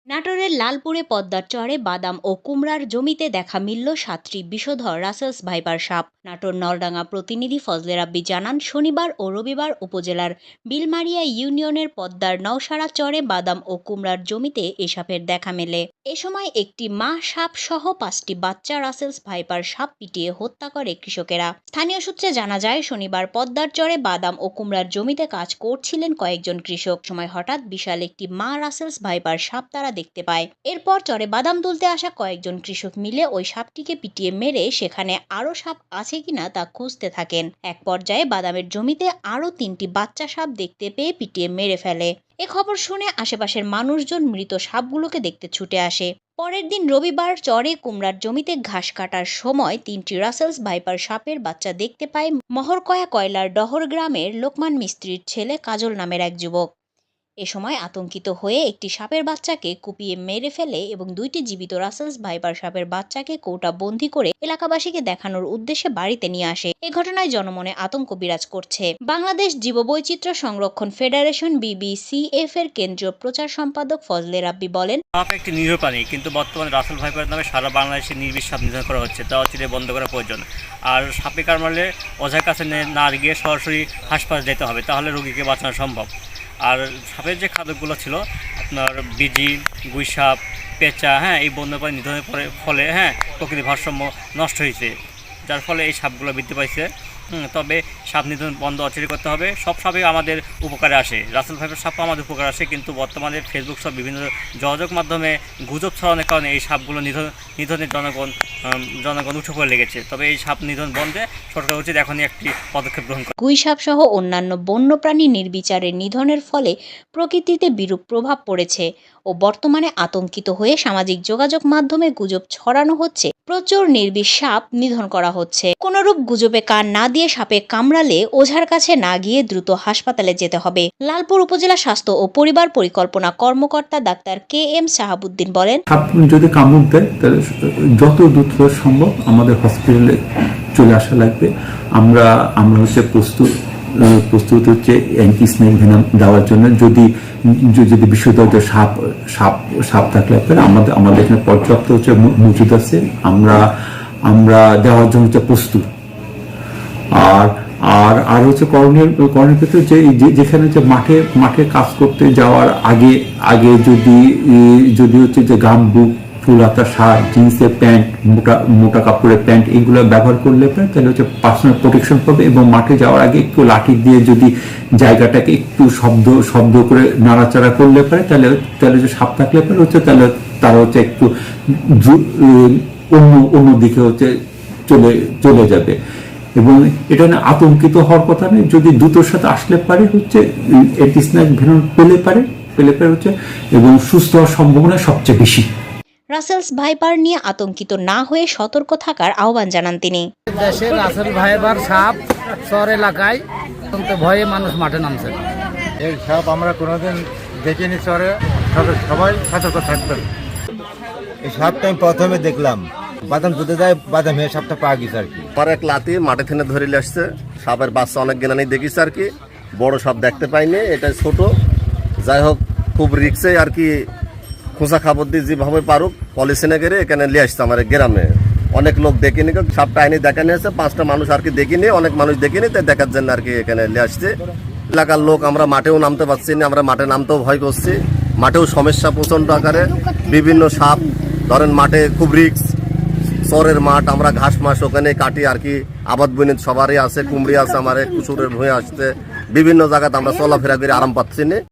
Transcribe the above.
নাটোরের লালপুরে পদ্মার চরে বাদাম ও কুমড়ার জমিতে দেখা মিলল ৭টি বিষধর রাসেলস ভাইপার সাপ। নাটোর নলডাঙ্গা প্রতিনিধি ফজলে রাব্বি জানান, শনিবার ও রবিবার উপজেলার বিলমারিয়া ইউনিয়নের পদ্মার নওশারা চরে বাদাম ও কুমড়ার জমিতে এ সাপের দেখা মেলে। এ সময় একটি মা সাপ সহ ৫টি বাচ্চা রাসেলস ভাইপার সাপ পিটিয়ে হত্যা করে কৃষকেরা। স্থানীয় সূত্রে জানা যায়, শনিবার পদ্মার চরে বাদাম ও কুমড়ার জমিতে কাজ করছিলেন কয়েকজন কৃষক। সময় হঠাৎ বিশাল একটি মা রাসেলস ভাইপার সাপ তারা দেখতে পায়। এরপর চরে বাদাম তুলতে আসা কয়েকজন কৃষক মিলে ওই সাপটিকে পিটিয়ে মেরে সেখানে আরো সাপ আছে কিনা তা খুঁজতে থাকেন। এক পর্যায়ে বাদামের জমিতে আরো ৩টি বাচ্চা সাপ দেখতে পেয়ে পিটিয়ে মেরে ফেলে। এ খবর শুনে আশেপাশের মানুষজন মৃত সাপগুলোকে দেখতে ছুটে আসে। পরের দিন রবিবার চরে কুমড়ার জমিতে ঘাস কাটার সময় ৩টি রাসেলস ভাইপার সাপের বাচ্চা দেখতে পায় মহরকয়া কয়লার ডহর গ্রামের লোকমান মিস্ত্রির ছেলে কাজল নামের এক যুবক। এ সময় আতঙ্কিত হয়ে একটি সাপের বাচ্চাকে কুপিয়ে মেরে ফেলে এবং ২টি জীবিত রাসেলস ভাইপার সাপের বাচ্চাকে কৌটা বন্দী করে এলাকাবাসীকে দেখানোর উদ্দেশ্যে বাড়িতে নিয়ে আসে। এ ঘটনায় জনমনে আতঙ্ক বিরাজ করছে। বাংলাদেশ জীববৈচিত্র্য সংরক্ষণ ফেডারেশন BBCF এর কেন্দ্রীয় প্রচার সম্পাদক ফজলে রাব্বি বলেন, সাপ একটি নিরীহ প্রাণী, কিন্তু বর্তমানে রাসেল ভাইপার নামে সারা বাংলাদেশে নির্বিষ সাপ নিধন করা হচ্ছে, তা অচিরে বন্ধ করা প্রয়োজন। আর সাপে কামড়ালে ওঝার কাছে না গিয়ে সরাসরি হাসপাতালে যেতে হবে, তাহলে রোগীকে বাঁচানো সম্ভব। আর সাপের যে খাদ্যগুলো ছিল আপনার বিজি, গুইসাপ, পেঁচা, এই বন্যপ্রাণী নিধনের ফলে প্রকৃতির ভারসাম্য নষ্ট হয়েছে, যার ফলে এই সাপগুলো বৃদ্ধি পাইছে। তবে সাপ নিধন বন্ধ অচিরে করতে হবে। সব সাপই আমাদের উপকারে আসে, রাসেল ভাইপার সাপও আমাদের উপকারে আসে, কিন্তু বর্তমানে ফেসবুক সব বিভিন্ন যোগাযোগ মাধ্যমে গুজব ছড়ানোর কারণে এই সাপগুলো নিধনের জনগণ উঠে পড়ে লেগেছে। তবে এই সাপ নিধন বন্ধে সরকার উচিত এখনই একটি পদক্ষেপ গ্রহণ করা। গুইসাপ সহ অন্যান্য বন্যপ্রাণী নির্বিচারে নিধনের ফলে প্রকৃতিতে বিরূপ প্রভাব পড়েছে ও বর্তমানে আতঙ্কিত হয়ে সামাজিক যোগাযোগ মাধ্যমে গুজব ছড়ানো হচ্ছে। প্রচুর নির্বিষ সাপ নিধন করা হচ্ছে। কোনরূপ গুজবে কান না দিয়ে সাপে কামড়ালে ওঝার কাছে না গিয়ে দ্রুত হাসপাতালে যেতে হবে। লালপুর উপজেলা স্বাস্থ্য ও পরিবার পরিকল্পনা কর্মকর্তা ডাক্তার KM শাহাবুদ্দিন বলেন, সাপ যদি কামড় দেয় তাহলে যত দ্রুত সম্ভব আমাদের হসপিটালে চলে আসা লাগবে। আমরা হচ্ছে প্রস্তুত হচ্ছে অ্যান্টি স্নেক ভেনাম দেওয়ার জন্য। যদি বিষধর সাপ থাকলে আমাদের এখানে পর্যাপ্ত হচ্ছে মজুদ আছে, আমরা দেওয়ার জন্য হচ্ছে প্রস্তুত। আর হচ্ছে করণীয় ক্ষেত্রে যেখানে হচ্ছে মাঠে কাজ করতে যাওয়ার আগে যদি হচ্ছে যে গামবুট, ফুল হাতা শার্ট, জিন্সের প্যান্ট, মোটা কাপড়ের প্যান্ট এগুলো ব্যবহার করলে তাহলে হচ্ছে পার্সোনাল প্রোটেকশন পাবে। এবং মাঠে যাওয়ার আগে একটু লাঠি দিয়ে যদি জায়গাটাকে একটু শব্দ করে নাড়াচাড়া করলে পারে তাহলে যে সাপ থাকলে পারে হচ্ছে তাহলে তারা হচ্ছে একটু অন্য দিকে হচ্ছে চলে যাবে। এবং এটা আতঙ্কিত হওয়ার কথা নেই, যদি দ্রুতর সাথে আসলে পারে হচ্ছে অ্যান্টি স্নেক ভেনম পেলে পারে হচ্ছে এবং সুস্থ হওয়ার সম্ভাবনা সবচেয়ে বেশি। রাসেলস ভাইপার নিয়ে আতঙ্কিত না হয়ে সতর্ক থাকার আহ্বান জানান তিনি। দেশে রাসেল ভাইপার সাপ শহর এলাকায় ভয়ে মানুষ মাঠে নামছে। এই সাপ আমরা কোনোদিন দেখিনি শহরে, সবাই সতর্ক থাকবেন। এই সাপটা আমি প্রথমে দেখলাম, বাদাম তুলতে যায়, বাদাম হয়ে সাপটা পাওয়া গেছে আর কি। পরে এক লাতি মাঠে থেকে ধরে আসছে, সাপের বাচ্চা অনেক গেনানি দেখিছে আর কি, বড় সাপ দেখতে পাইনি, এটা ছোট। যাই হোক, খুব রিক্সে আর কি খোঁচা খাবার দিয়ে যেভাবে পারুক পলিসিনে করে এখানে নিয়ে আসছে আমার গ্রামে। অনেক লোক দেখিনি, সাপটা আইনি দেখা নিয়েছে, 5টা মানুষ আর কি দেখিনি, অনেক মানুষ দেখিনি, তাই দেখার জন্য আর কি এখানে নিয়ে আসছে। এলাকার লোক আমরা মাঠেও নামতে পারছি না, আমরা মাঠে নামতেও ভয় করছি। মাঠেও সমস্যা প্রচণ্ড আকারে, বিভিন্ন সাপ ধরেন মাঠে খুব রিক্স। চরের মাঠ, আমরা ঘাস মাস ওখানে কাটি আর কি, আবাদ বনিত সবারই আছে, কুমড়ি আছে, আমার কুসুরের ভুঁয়ে আসছে, বিভিন্ন জায়গাতে আমরা চলাফেরা করে আরাম পাচ্ছি না।